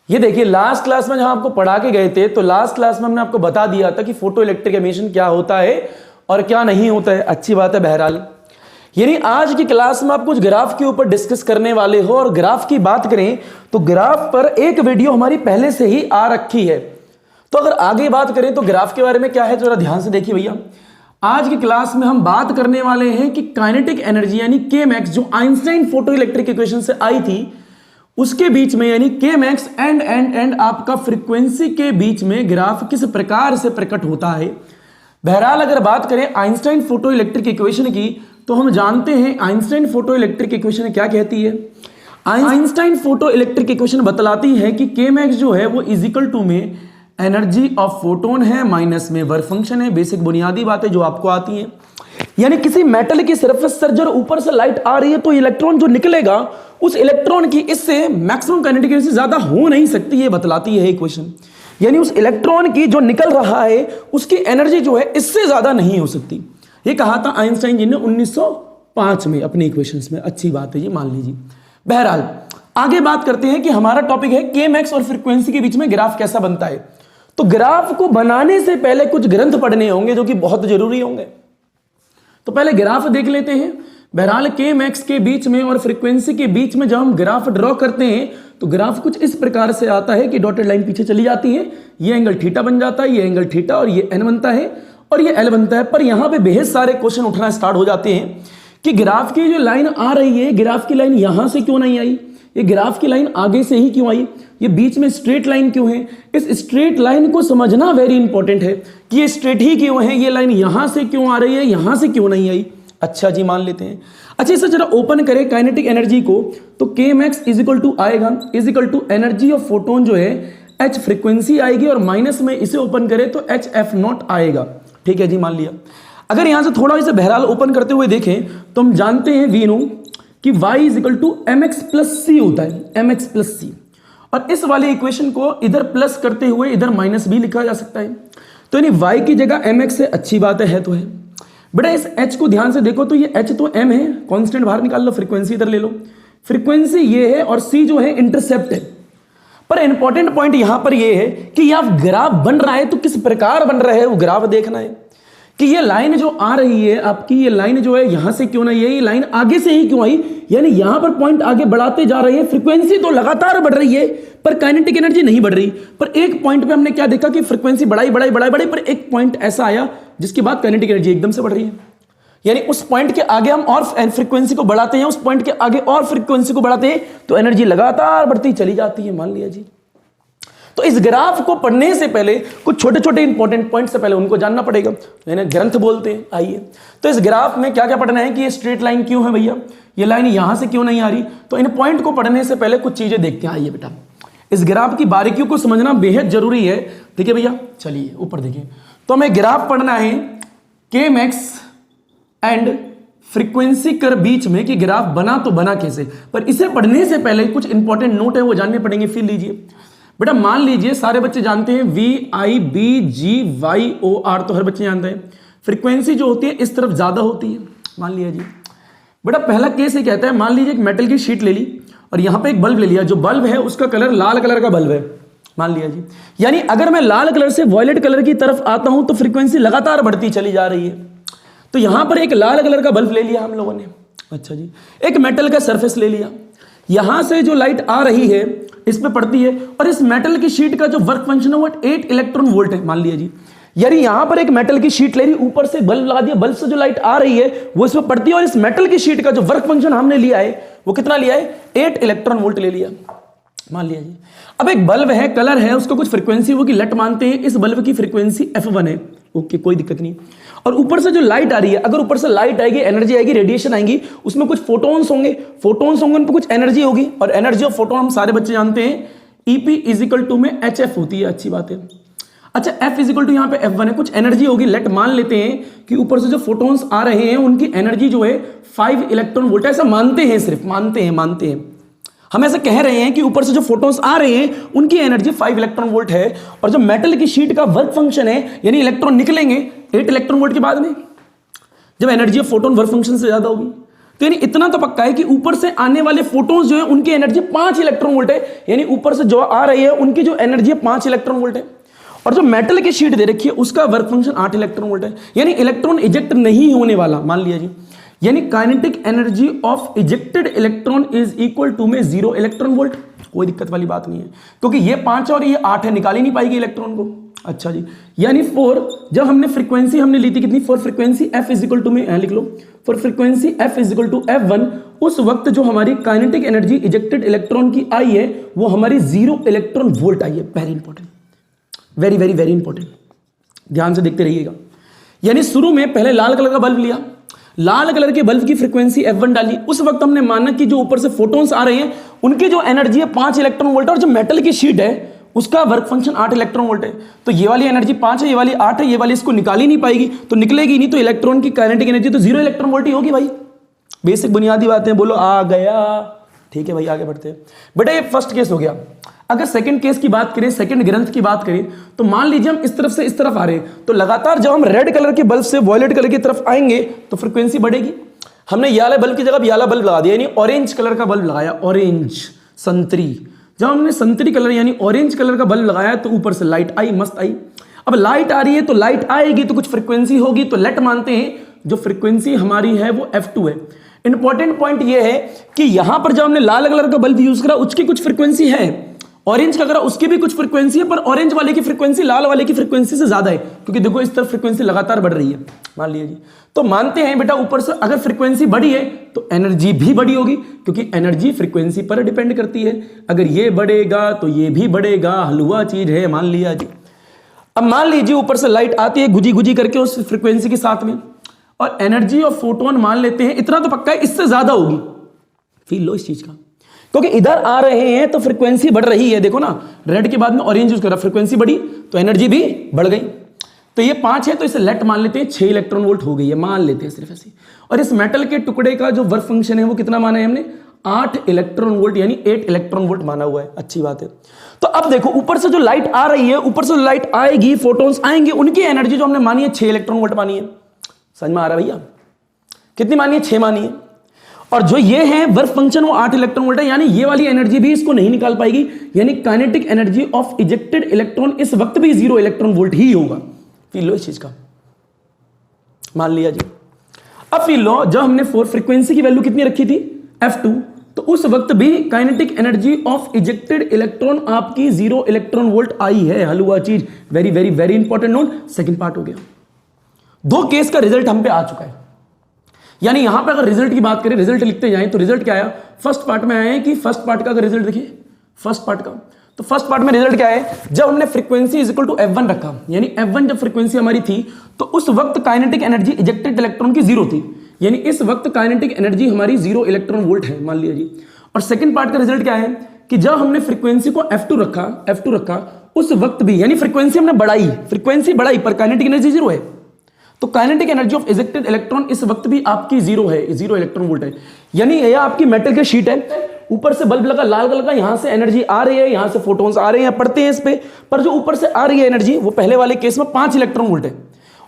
ये देखिए last class में जहां आपको पढ़ा के गए थे, तो लास्ट क्लास में हमने आपको बता दिया था कि फोटो इलेक्ट्रिक एमिशन क्या होता है और क्या नहीं होता है। अच्छी बात है। बहरहाल यानी आज की क्लास में आप कुछ ग्राफ के ऊपर डिस्कस करने वाले हो, और ग्राफ की बात करें तो ग्राफ पर एक वीडियो हमारी पहले से ही आ रखी है। तो अगर आगे बात करें तो ग्राफ के बारे में क्या है, जरा ध्यान से देखिए भैया। आज की क्लास में हम बात करने वाले हैं कि काइनेटिक एनर्जी यानी के मैक्स जो आइंस्टाइन फोटो इलेक्ट्रिक इक्वेशन से आई थी उसके बीच में, यानी के मैक्स एंड आपका फ्रीक्वेंसी के बीच में ग्राफ किस प्रकार से प्रकट होता है। बहरहाल अगर बात करें आइंस्टाइन फोटो इलेक्ट्रिक इक्वेशन की, तो हम जानते हैं आइंस्टाइन फोटो इलेक्ट्रिक इक्वेशन क्या कहती है। आइंस्टाइन फोटो इलेक्ट्रिक इक्वेशन बतलाती है कि के मैक्स जो है वो इजिकल टू में एनर्जी ऑफ फोटोन है माइनस में वर्क फंक्शन है। बेसिक बुनियादी बातें जो आपको आती हैं, यानी किसी मेटल की सरफेस पर जब ऊपर से लाइट आ रही है तो इलेक्ट्रॉन जो निकलेगा उस इलेक्ट्रॉन की इससे मैक्सिमम काइनेटिक एनर्जी ज्यादा हो नहीं सकती, ये बतलाती है इक्वेशन। यानी उस इलेक्ट्रॉन की जो निकल रहा है उसकी एनर्जी जो है इससे ज्यादा नहीं हो सकती। ये कहा था आइंस्टाइन जी ने 1905 में अपने इक्वेशंस में। अच्छी बात है, ये मान लीजिए। बहरहाल आगे बात करते हैं कि हमारा टॉपिक है के मैक्स और फ्रीक्वेंसी के बीच में ग्राफ कैसा बनता है। तो ग्राफ को बनाने से पहले कुछ ग्रंथ पढ़ने होंगे जो कि बहुत जरूरी होंगे। तो पहले ग्राफ देख लेते हैं। बहरहाल के मैक्स के बीच में और फ्रीक्वेंसी के बीच में जब हम ग्राफ ड्रॉ करते हैं तो ग्राफ कुछ इस प्रकार से आता है कि डॉटेड लाइन पीछे चली जाती है, ये एंगल थीटा बन जाता है, ये एंगल थीटा, और ये एन बनता है और ये एल बनता है। पर यहां पे बेहद सारे क्वेश्चन उठना स्टार्ट हो जाते हैं कि ग्राफ की जो लाइन आ रही है, ग्राफ की लाइन यहां से क्यों नहीं आई, ये ग्राफ की लाइन आगे से ही क्यों आई, ये बीच में स्ट्रेट लाइन क्यों है। इस स्ट्रेट लाइन को समझना वेरी इंपॉर्टेंट है कि ये स्ट्रेट ही क्यों है, ये लाइन यहां से क्यों आ रही है, यहां से क्यों नहीं आई। अच्छा जी, मान लेते हैं। अच्छा, इसे जरा ओपन करें काइनेटिक एनर्जी को, तो K max is equal to आएगा is equal to energy of photon जो है एच फ्रीक्वेंसी आएगी, और माइनस में इसे ओपन करें तो एच एफ नॉट आएगा। ठीक है जी, मान लिया। अगर यहां से थोड़ा इसे बहरहाल ओपन करते हुए देखें तो हम जानते हैं वी नो कि y is equal to M X plus C होता है, एम एक्स प्लस सी। और इस वाले इक्वेशन को इधर प्लस करते हुए इधर माइनस भी लिखा जा सकता है। तो यानी y की जगह एम एक्स है, अच्छी बात है तो है। बेटा इस h को ध्यान से देखो तो ये h तो m है, कांस्टेंट बाहर निकाल लो, फ्रीक्वेंसी इधर ले लो। फ्रीक्वेंसी ये है और c जो है इंटरसेप्ट है। पर इंपॉर्टेंट पॉइंट यहां पर ये है कि यह ग्राफ बन रहा है तो किस प्रकार बन रहा है वो ग्राफ देखना है कि ये लाइन जो आ रही है आपकी, ये लाइन जो है यहां से क्यों नहीं है, ये लाइन आगे से ही क्यों आई। यानी यहां पर पॉइंट आगे बढ़ाते जा रहे हैं, फ्रीक्वेंसी तो लगातार बढ़ रही है पर काइनेटिक एनर्जी नहीं बढ़ रही। पर एक पॉइंट पे हमने क्या देखा कि फ्रीक्वेंसी बढ़ाई पर एक पॉइंट ऐसा आया जिसके बाद काइनेटिक एनर्जी एकदम से बढ़ रही है। यानी उस पॉइंट के आगे हम और फ्रीक्वेंसी को बढ़ाते हैं, उस पॉइंट के आगे और फ्रीक्वेंसी को बढ़ाते हैं तो एनर्जी लगातार बढ़ती चली जाती है। मान लिया जी। तो इस ग्राफ को पढ़ने से पहले कुछ छोटे छोटे इंपॉर्टेंट पॉइंट से पहले उनको जानना पड़ेगा, इन्हें ग्रंथ बोलते हैं। आइए, तो इस ग्राफ में क्या क्या पढ़ना है कि ये स्ट्रेट लाइन क्यों है भैया, ये लाइन यहां से क्यों नहीं आ रही। तो इन पॉइंट को पढ़ने से पहले कुछ चीजें देखते हैं। आइए बेटा, इस ग्राफ की बारीकियों को समझना बेहद जरूरी है। ठीक है भैया, चलिए ऊपर देखिए। तो हमें ग्राफ पढ़ना है के मैक्स एंड फ्रीक्वेंसी कर बीच में कि ग्राफ बना तो बना कैसे। पर इसे पढ़ने से पहले कुछ इंपॉर्टेंट नोट है वो जानने पड़ेंगे। फिर लीजिए बेटा, मान लीजिए सारे बच्चे जानते हैं VIBGYOR, तो हर बच्चे जानते हैं। फ्रीक्वेंसी जो होती है इस तरफ ज्यादा होती है। मान लिया जी। बेटा पहला केस ये कहता है, मान लीजिए एक मेटल की शीट ले ली और यहां पे एक बल्ब ले लिया, जो बल्ब है उसका कलर लाल कलर का बल्ब है। मान लिया जी। यानी अगर मैं लाल कलर से वॉयलेट कलर की तरफ आता हूं तो फ्रीक्वेंसी लगातार बढ़ती चली जा रही है। तो यहां पर एक लाल कलर का बल्ब ले लिया हम लोगों ने। अच्छा जी, एक मेटल का सरफेस ले लिया, यहां से जो लाइट आ रही है इस पे पड़ती है, और इस मेटल की शीट का जो वर्क फंक्शन है वो 8 इलेक्ट्रॉन वोल्ट है। मान लिया जी। यानी यहां पर एक मेटल की शीट ले रही, ऊपर से बल्ब लगा दिया, बल्ब से जो लाइट आ रही है वो इस पे पड़ती है, और इस मेटल की शीट का जो वर्क फंक्शन हमने लिया है वो कितना लिया है, 8 इलेक्ट्रॉन वोल्ट ले लिया। मान लिया जी। अब एक बल्ब है, कलर है, उसको कुछ फ्रीक्वेंसी वो की लेट मानते हैं, इस बल्ब की फ्रीक्वेंसी f1 है। ओके, कोई दिक्कत नहीं। और ऊपर से जो लाइट आ रही है, अगर ऊपर से लाइट आएगी, एनर्जी आएगी, रेडिएशन आएंगी, उसमें कुछ फोटोन्स होंगे उन पर कुछ एनर्जी होगी, और एनर्जी ऑफ फोटोन हम सारे बच्चे जानते हैं EP इज इक्वल टू में HF होती है। अच्छी बात है। अच्छा, F इज इक्वल टू यहाँ पे F1 है, कुछ एनर्जी होगी। लेट मान लेते हैं कि ऊपर से जो फोटोन्स आ रहे हैं उनकी एनर्जी जो है 5 इलेक्ट्रॉन वोल्ट, ऐसा मानते हैं, सिर्फ मानते हैं। हम ऐसे कह रहे हैं कि ऊपर से जो फोटोन्स आ रहे हैं उनकी एनर्जी 5 इलेक्ट्रॉन वोल्ट है, और जो मेटल की शीट का वर्क फंक्शन है यानी इलेक्ट्रॉन निकलेंगे 8 इलेक्ट्रॉन वोल्ट के बाद में, जब energy of photon work function से ज्यादा होगी। तो यानी इतना तो पक्का है कि ऊपर से आने वाले फोटोन्स जो है उनकी एनर्जी 5 इलेक्ट्रॉन वोल्ट है, यानी ऊपर से जो आ रही है उनकी जो एनर्जी है 5 इलेक्ट्रॉन वोल्ट है। और जो मेटल की शीट दे रखी है उसका वर्क फंक्शन 8 इलेक्ट्रॉन वोल्ट है, यानी इलेक्ट्रॉन इजेक्ट नहीं होने वाला, मान लिया जी, यानी kinetic energy of ejected electron is equal to में 0 इलेक्ट्रॉन वोल्ट। कोई दिक्कत वाली बात नहीं है, क्योंकि ये 5 और ये 8 है, निकाल ही नहीं पाएगी इलेक्ट्रॉन को। अच्छा जी, यानी 4 जब हमने फ्रीक्वेंसी हमने ली थी कितनी, for frequency f is equal to में लिख लो, for frequency f is equal to f1, उस वक्त जो हमारी काइनेटिक एनर्जी इजेक्टेड इलेक्ट्रॉन की आई है वो हमारी 0 इलेक्ट्रॉन वोल्ट आई है। Very important, very very very important, ध्यान से देखते रहिएगा। यानी शुरू में पहले लाल कलर का बल्ब लिया, लाल कलर के बल्ब की फ्रीक्वेंसी f1 डाली, उस वक्त हमने माना कि जो ऊपर से फोटॉन्स आ रहे हैं उनकी जो एनर्जी है 5 इलेक्ट्रॉन वोल्ट है, और जो मेटल की शीट है उसका वर्क फंक्शन 8 इलेक्ट्रॉन वोल्ट है। तो ये वाली एनर्जी 5 है, ये वाली 8 है, ये वाली इसको निकाल ही नहीं पाएगी, तो निकलेगी नहीं, तो इलेक्ट्रॉन की काइनेटिक एनर्जी तो 0 इलेक्ट्रॉन वोल्ट ही होगी भाई। बेसिक बुनियादी बातें बोलो, आ गया। ठीक है भाई, आगे बढ़ते हैं। बेटा ये फर्स्ट केस हो गया। अगर सेकंड केस की बात करें, सेकंड ग्रंथ की बात करें, तो मान लीजिए हम इस तरफ से इस तरफ आ रहे हैं, तो लगातार जब हम रेड कलर के बल्ब से वॉयलेट कलर की तरफ आएंगे तो फ्रीक्वेंसी बढ़ेगी। हमने ये वाले बल्ब की जगह ये वाला बल्ब लगा दिया, यानी ऑरेंज कलर का बल्ब लगाया, ऑरेंज संतरी। जब हमने संतरी कलर यानी ऑरेंज कलर का बल्ब लगाया तो ऊपर से लाइट आई, मस्त आई। अब लाइट आ रही है तो लाइट आएगी तो कुछ फ्रीक्वेंसी होगी, तो लेट मानते हैं जो फ्रीक्वेंसी हमारी है वो f2 है। इंपॉर्टेंट पॉइंट ये है कि यहां पर जब हमने लाल कलर का बल्ब यूज करा उसकी कुछ फ्रीक्वेंसी है, ऑरेंज का करा उसकी भी कुछ फ्रीक्वेंसी है, पर ऑरेंज वाले की फ्रीक्वेंसी लाल वाले की फ्रीक्वेंसी से ज्यादा है, क्योंकि देखो इस तरफ फ्रीक्वेंसी लगातार बढ़ रही है, मान लीजिए। तो मानते हैं बेटा ऊपर से अगर फ्रीक्वेंसी बढ़ी है तो एनर्जी भी बढ़ी होगी, क्योंकि एनर्जी फ्रीक्वेंसी पर डिपेंड करती है। अगर ये बढ़ेगा तो ये भी बढ़ेगा, हलवा चीज है, मान लिया जी। अब मान लीजिए ऊपर से लाइट आती है गुजी गुजी करके उस फ्रीक्वेंसी के साथ में, और एनर्जी ऑफ फोटोन मान लेते हैं, इतना तो पक्का है इससे ज्यादा होगी। फील लो इस चीज का, क्योंकि इधर आ रहे हैं तो फ्रीक्वेंसी बढ़ रही है। देखो ना, रेड के बाद में ऑरेंज यूज करा, फ्रीक्वेंसी बढ़ी तो एनर्जी भी बढ़ गई। तो ये 5 है तो इसे लेट मान लेते हैं, 6 इलेक्ट्रॉन वोल्ट हो गई है, मान लेते हैं सिर्फ ऐसे। और इस मेटल के टुकड़े का जो वर्क फंक्शन है वो कितना माना है हमने, 8 इलेक्ट्रॉन वोल्ट, यानी 8 इलेक्ट्रॉन वोल्ट माना हुआ है। अच्छी बात है। तो अब देखो ऊपर से जो लाइट आ रही है, ऊपर से जो लाइट आएगी, फोटॉन्स आएंगे, उनकी एनर्जी जो हमने मानी है 6 इलेक्ट्रॉन वोल्ट मानी है। समझ में आ रहा है भैया? कितनी मानी है? 6 मानी है। और जो ये है वर्क फंक्शन वो 8 इलेक्ट्रॉन वोल्ट है, यानी ये वाली एनर्जी भी इसको नहीं निकाल पाएगी, यानी kinetic energy of ejected electron इस वक्त भी 0 इलेक्ट्रॉन वोल्ट ही होगा। फील लो इस चीज का, मान लिया जी। अब फील लो, जब हमने फॉर फ्रीक्वेंसी की वैल्यू कितनी रखी थी, f2, तो उस वक्त भी kinetic energy of ejected electron आपकी 0 इलेक्ट्रॉन वोल्ट आई है। हलवा चीज, very very very important note. Second part हो गया। 2 केस का रिजल्ट हम पे आ चुका है, यानी यहां पे अगर रिजल्ट की बात करें, रिजल्ट लिखते जाएं तो रिजल्ट क्या आया, फर्स्ट पार्ट में आया है कि फर्स्ट पार्ट का अगर रिजल्ट देखिए, फर्स्ट पार्ट का, तो फर्स्ट पार्ट में रिजल्ट क्या है, जब हमने frequency is equal to f1 रखा, यानी f1 जब फ्रीक्वेंसी हमारी थी तो उस वक्त काइनेटिक एनर्जी इजेक्टेड इलेक्ट्रॉन की 0 थी, यानी इस वक्त काइनेटिक एनर्जी हमारी 0 इलेक्ट्रॉन वोल्ट है, मान लिया जी। और सेकंड पार्ट का रिजल्ट क्या है कि जब हमने फ्रीक्वेंसी को f2 रखा उस वक्त भी, यानी फ्रीक्वेंसी हमने बढ़ाई, फ्रीक्वेंसी बढ़ाई पर काइनेटिक एनर्जी 0 है, तो kinetic energy of ejected electron इस वक्त भी आपकी 0 है, 0 इलेक्ट्रॉन वोल्ट है। यानी यह आपकी मेटल की शीट है, ऊपर से बल्ब लगा लाल कलर का, यहां से एनर्जी आ रही है, यहां से फोटॉन्स आ रहे हैं, पड़ते हैं इस पे, पर जो ऊपर से आ रही है एनर्जी वो पहले वाले केस में 5 इलेक्ट्रॉन वोल्ट है,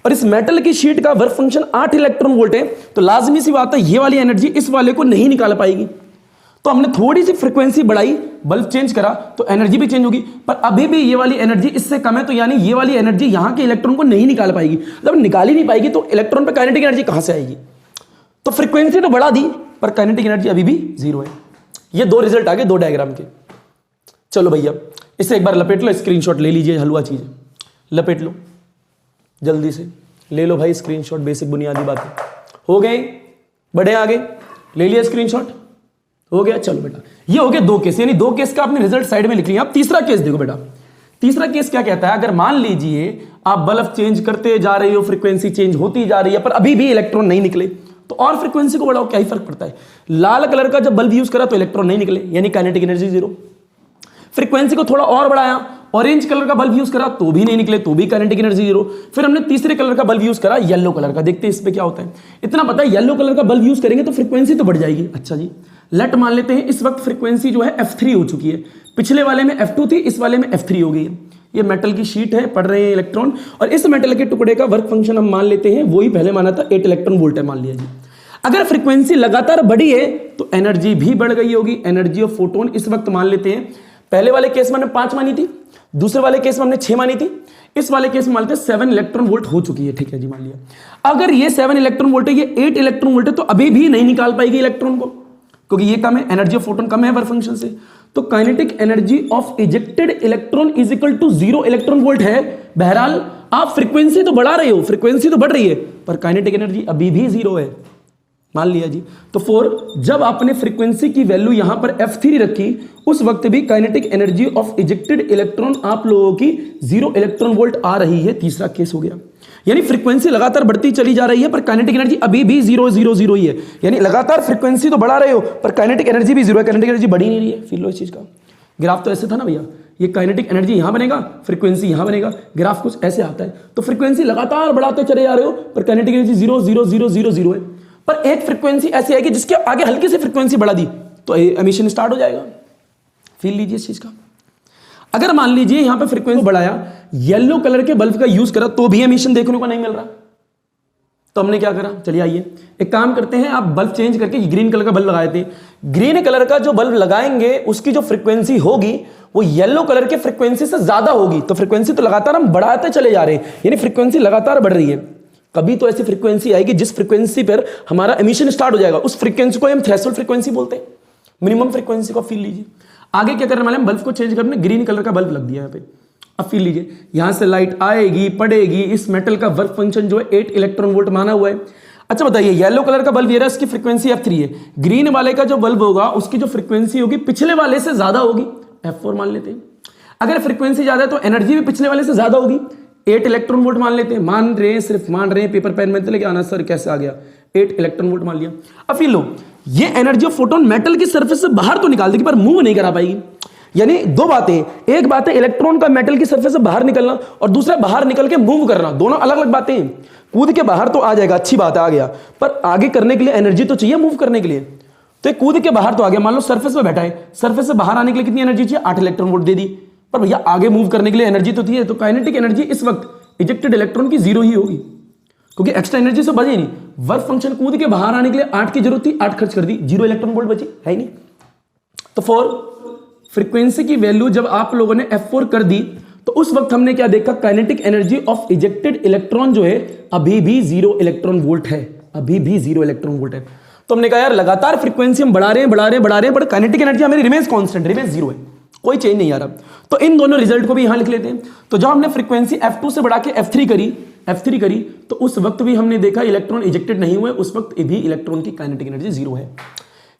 और इस मेटल की शीट का वर्क फंक्शन 8 इलेक्ट्रॉन वोल्ट है। तो लाजमी सी बात है ये वाली एनर्जी इस वाले को नहीं निकाल पाएगी, तो हमने थोड़ी सी फ्रीक्वेंसी बढ़ाई, बल्ब चेंज करा तो एनर्जी भी चेंज होगी, पर अभी भी ये वाली एनर्जी इससे कम है, तो यानी ये वाली एनर्जी यहां के इलेक्ट्रॉन को नहीं निकाल पाएगी। जब निकाल ही नहीं पाएगी तो इलेक्ट्रॉन पे काइनेटिक एनर्जी कहां से आएगी? तो फ्रीक्वेंसी तो बढ़ा दी पर काइनेटिक एनर्जी अभी भी 0 है। ये 2 रिजल्ट आ गए 2 डायग्राम के। चलो भैया इसे एक बार लपेट लो, स्क्रीनशॉट ले लीजिए, हलवा चीज लपेट लो, जल्दी से ले लो भाई स्क्रीनशॉट, बेसिक बुनियादी बातें हो गए, बढ़े आगे, ले लिया स्क्रीनशॉट, हो गया। चलो बेटा ये हो गए 2 केस, यानी 2 केस का आपने रिजल्ट साइड में लिख लिया। अब तीसरा केस देखो बेटा, तीसरा केस क्या कहता है, अगर मान लीजिए आप बल्ब चेंज करते जा रहे हो, फ्रीक्वेंसी चेंज होती जा रही है, पर अभी भी इलेक्ट्रॉन नहीं निकले, तो और फ्रीक्वेंसी को बढ़ाओ, क्या ही फर्क पड़ता है। लाल कलर का जब बल्ब यूज करा तो इलेक्ट्रॉन नहीं निकले, यानी काइनेटिक एनर्जी 0। फ्रीक्वेंसी को थोड़ा और बढ़ाया, ऑरेंज कलर का बल्ब यूज करा तो भी नहीं निकले, तो भी काइनेटिक एनर्जी 0। फिर हमने तीसरे कलर का बल्ब यूज करा, येलो कलर का, देखते हैं इस पे क्या होता है। इतना पता है येलो कलर का बल्ब यूज करेंगे तो फ्रीक्वेंसी तो बढ़ जाएगी। अच्छा जी, लेट मान लेते हैं इस वक्त फ्रीक्वेंसी जो है f3 हो चुकी है, पिछले वाले में f2 थी, इस वाले में f3 हो गई है। ये मेटल की शीट है, पढ़ रहे हैं इलेक्ट्रॉन, और इस मेटल के टुकड़े का वर्क फंक्शन हम मान लेते हैं वही पहले माना था 8 इलेक्ट्रॉन वोल्ट है, मान लिया जी। अगर फ्रीक्वेंसी लगातार बढ़ी है तो एनर्जी भी बढ़ गई होगी। एनर्जी ऑफ फोटोन इस वक्त मान लेते हैं, पहले वाले केस में हमने 5 मानी थी, दूसरे वाले केस में हमने 6 मानी थी, इस वाले केस में मान लेते हैं 7 इलेक्ट्रॉन वोल्ट हो चुकी है। ठीक है जी, मान लिया अगर ये 7 इलेक्ट्रॉन वोल्ट है, ये 8 इलेक्ट्रॉन वोल्ट है, तो अभी भी नहीं निकाल पाएगी इलेक्ट्रॉन को, क्योंकि ये कम है, एनर्जी ऑफ फोटोन कम है वर्क फंक्शन से। तो kinetic energy of ejected electron is equal to 0 electron volt है। बहरहाल आप फ्रीक्वेंसी तो बढ़ा रहे हो, फ्रीक्वेंसी तो बढ़ रही है, पर काइनेटिक एनर्जी अभी भी 0 है, मान लिया जी। तो 4 जब आपने फ्रीक्वेंसी की वैल्यू यहां पर F3 रखी, उस वक्त भी kinetic energy of ejected electron आप लोगों की 0 इलेक्ट्रॉन वोल्ट आ रही है। तीसरा केस हो गया, यानी फ्रीक्वेंसी लगातार बढ़ती चली जा रही है पर काइनेटिक एनर्जी अभी भी 0 0 0 ही है। यानी लगातार फ्रीक्वेंसी तो बढ़ा रहे हो पर काइनेटिक एनर्जी भी 0 है, काइनेटिक एनर्जी बढ़ी नहीं रही है। फील लो इस चीज का। ग्राफ तो ऐसे था ना भैया, ये काइनेटिक एनर्जी यहां बनेगा, फ्रीक्वेंसी यहां बनेगा, ग्राफ कुछ ऐसे आता है। तो फ्रीक्वेंसी लगातार बढ़ाते चले जा रहे हो पर काइनेटिक एनर्जी 0 0 0 0 0 है। पर एक फ्रीक्वेंसी ऐसी है कि जिसके आगे हल्की सी फ्रीक्वेंसी बढ़ा दी तो एमिशन स्टार्ट हो जाएगा। फील लीजिए इस चीज का। अगर मान लीजिए यहां पे फ्रीक्वेंसी बढ़ाया, येलो कलर के बल्ब का यूज करा, तो भी एमिशन देखने को नहीं मिल रहा, तो हमने क्या करा, चलिए आइए एक काम करते हैं, आप बल्ब चेंज करके ग्रीन कलर का बल्ब लगाए थे, ग्रीन कलर का जो बल्ब लगाएंगे उसकी जो फ्रीक्वेंसी होगी वो येलो कलर के फ्रीक्वेंसी से ज्यादा होगी। तो फ्रीक्वेंसी तो लगातार हम बढ़ाते चले जा रहे हैं, यानी फ्रीक्वेंसी लगातार बढ़ रही है। कभी तो ऐसी फ्रीक्वेंसी आएगी जिस फ्रीक्वेंसी पर हमारा एमिशन स्टार्ट हो जाएगा, उस फ्रीक्वेंसी को हम थ्रेशोल्ड फ्रीक्वेंसी बोलते हैं, मिनिमम फ्रीक्वेंसी को। फील लीजिए आगे क्या करने वाले हैं, बल्ब को चेंज करने, ग्रीन कलर का बल्ब लग दिया यहाँ पे। अब फील लीजिए यहां से लाइट आएगी, पड़ेगी, इस मेटल का वर्क फंक्शन जो है 8 इलेक्ट्रॉन वोल्ट माना हुआ है। अच्छा बताइए, येलो कलर का बल्ब ये रहा, इसकी फ्रीक्वेंसी F3 है, ग्रीन वाले का जो बल्ब होगा उसकी जो फ्रीक्वेंसी होगी पिछले वाले से ज्यादा होगी, F4 मान लेते हैं। अगर फ्रीक्वेंसी ज्यादा है तो एनर्जी भी पिछले वाले से ज्यादा होगी, 8 इलेक्ट्रॉन वोल्ट मान लेते हैं, मान रहे हैं, सिर्फ मान रहे हैं, पेपर पेन में लेके आना सर कैसे आ गया, 8 इलेक्ट्रॉन वोल्ट मान लिया। अब फील लो, ये एनर्जी ऑफ फोटोन मेटल की सरफेस से बाहर तो निकाल देगी पर मूव नहीं करा पाएगी। यानी दो बातें, एक बात है इलेक्ट्रॉन का मेटल की सरफेस से बाहर निकलना और दूसरा बाहर निकल के मूव करना, दोनों अलग अलग बातें हैं। कूद के बाहर तो आ जाएगा, अच्छी बात है, आ गया, पर आगे करने के लिए एनर्जी तो चाहिए मूव करने के लिए। तो कूद के बाहर तो आ गया, मान लो सरफेस पे बैठा है, सरफेस से बाहर आने के लिए कितनी एनर्जी चाहिए, 8 इलेक्ट्रॉन वोल्ट दे दी, पर भैया आगे मूव करने के लिए एनर्जी तो चाहिए। तो काइनेटिक एनर्जी इस वक्त इजेक्टेड इलेक्ट्रॉन की 0 ही होगी, क्योंकि एक्स्ट्रा एनर्जी से बची नहीं। वर्क फंक्शन कूद के बाहर आने के लिए 8 की जरूरत थी, 8 खर्च कर दी, 0 इलेक्ट्रॉन वोल्ट बची है ही नहीं। तो 4 फ्रीक्वेंसी की वैल्यू जब आप लोगों ने F4 कर दी तो उस वक्त हमने क्या देखा, kinetic energy of ejected electron जो है अभी भी 0 इलेक्ट्रॉन वोल्ट है, अभी भी 0 इलेक्ट्रॉन वोल्ट है। तो हमने कहा यार लगातार फ्रीक्वेंसी हम बढ़ा रहे हैं, बट काइनेटिक एनर्जी हमारी रिमेंस कांस्टेंट, रिमेंस 0 है, कोई चेंज नहीं आ रहा। तो इन दोनों रिजल्ट को भी यहां लिख लेते हैं। तो जब हमने फ्रीक्वेंसी F2 से बढ़ा के F3 करी तो उस वक्त भी हमने देखा इलेक्ट्रॉन इजेक्टेड नहीं हुए, उस वक्त भी इलेक्ट्रॉन की काइनेटिक एनर्जी 0 है।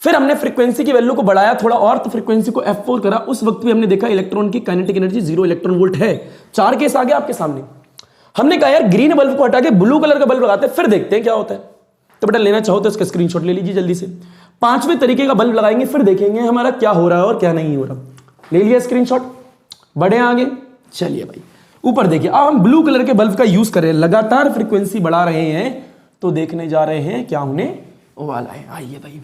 फिर हमने फ्रीक्वेंसी की वैल्यू को बढ़ाया थोड़ा और, तो फ्रीक्वेंसी को F4 करा, उस वक्त भी हमने देखा इलेक्ट्रॉन की काइनेटिक एनर्जी 0 इलेक्ट्रॉन वोल्ट है। 4 केस आ गया आपके सामने। हमने कहा यार ग्रीन बल्ब को हटा के ब्लू कलर का बल्ब लगाते हैं, फिर देखते हैं क्या होता है। तो बेटा लेना चाहो तो इसका स्क्रीनशॉट ले लीजिए जल्दी से। 5वें तरीके का बल्ब लगाएंगे, फिर देखेंगे हमारा क्या हो रहा है और क्या नहीं हो रहा। ले लिया स्क्रीनशॉट, बढ़े आगे, चलिए भाई ऊपर देखिए। अब हम ब्लू कलर के बल्ब का यूज कर रहे हैं, लगातार फ्रीक्वेंसी बढ़ा रहे हैं, तो देखने जा रहे हैं क्या होने वाला है। आइए भाई,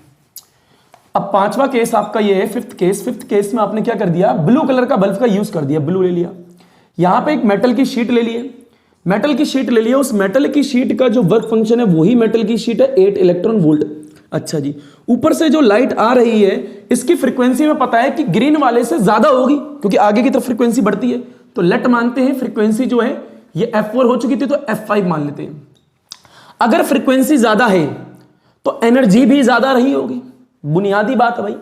अब 5वां केस आपका ये है, 5th केस में आपने क्या कर दिया, ब्लू कलर का बल्ब का यूज कर दिया, ब्लू ले लिया। यहां पे एक मेटल की शीट ले लिए, उस मेटल की शीट का जो वर्क फंक्शन है वही मेटल की शीट है 8 इलेक्ट्रॉन वोल्ट। अच्छा जी, ऊपर से जो लाइट आ रही है इसकी फ्रीक्वेंसी में पता है कि ग्रीन वाले से ज्यादा होगी, क्योंकि आगे की तरफ फ्रीक्वेंसी बढ़ती है। तो लेट मानते हैं फ्रीक्वेंसी जो है ये F4 हो चुकी थी, तो F5 मान लेते हैं। अगर फ्रीक्वेंसी ज्यादा है तो एनर्जी भी ज्यादा रही होगी, बुनियादी बात है भाई।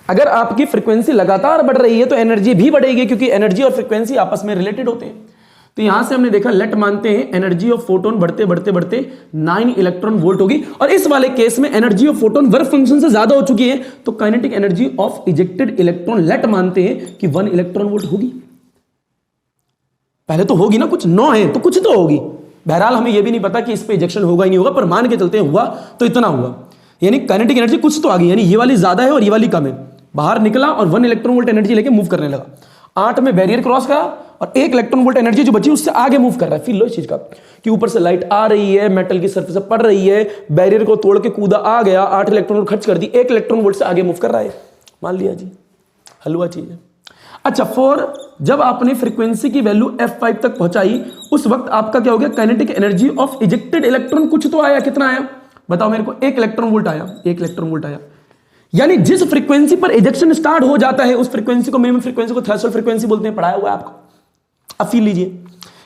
अगर आपकी फ्रीक्वेंसी लगातार बढ़ रही है तो एनर्जी भी बढ़ेगी, क्योंकि एनर्जी और फ्रीक्वेंसी आपस में रिलेटेड होते हैं। तो यहां से हमने देखा, लेट मानते हैं एनर्जी ऑफ फोटोन बढ़ते 9 इलेक्ट्रॉन वोल्ट होगी, और इस वाले केस में energy of photon work function से ज्यादा हो चुकी है, तो kinetic energy of ejected electron let मानते हैं कि 1 इलेक्ट्रॉन वोल्ट होगी। पहले तो होगी ना, कुछ 9 है तो कुछ तो होगी। बहरहाल हमें यह भी नहीं पता कि इस पे इजेक्शन होगा ही नहीं होगा, पर मान के चलते हुआ तो इतना हुआ, यानी काइनेटिक एनर्जी कुछ तो आ गई, यानी ये वाली ज्यादा है और ये वाली कम है। बाहर निकला और 1 इलेक्ट्रॉन वोल्ट एनर्जी लेके मूव करने लगा। 8 में बैरियर क्रॉस करा और 1 इलेक्ट्रॉन वोल्ट एनर्जी जो बची उससे आगे मूव कर रहा है। फील लो इस चीज का कि ऊपर से लाइट आ रही है, मेटल की सरफेस पर पड़ रही है, बैरियर को तोड़ के कूदा आ गया, 8 इलेक्ट्रॉन वोल्ट खर्च कर दी, 1 इलेक्ट्रॉन वोल्ट से आगे मूव कर रहा है। मान लिया जी, हलवा चीज है। अच्छा 4, जब आपने फ्रीक्वेंसी की वैल्यू F5 तक पहुंचाई, उस वक्त आपका क्या हो गया, kinetic energy of ejected electron कुछ तो आया, कितना आया बताओ मेरे को, 1 इलेक्ट्रॉन वोल्ट आया, 1 इलेक्ट्रॉन वोल्ट आया। यानी जिस फ्रीक्वेंसी पर इजेक्शन स्टार्ट हो जाता है उस फ्रीक्वेंसी को, मिनिमम फ्रीक्वेंसी को थ्रेशोल्ड फ्रीक्वेंसी बोलते हैं, पढ़ाया हुआ है आपको। अब फील लीजिए,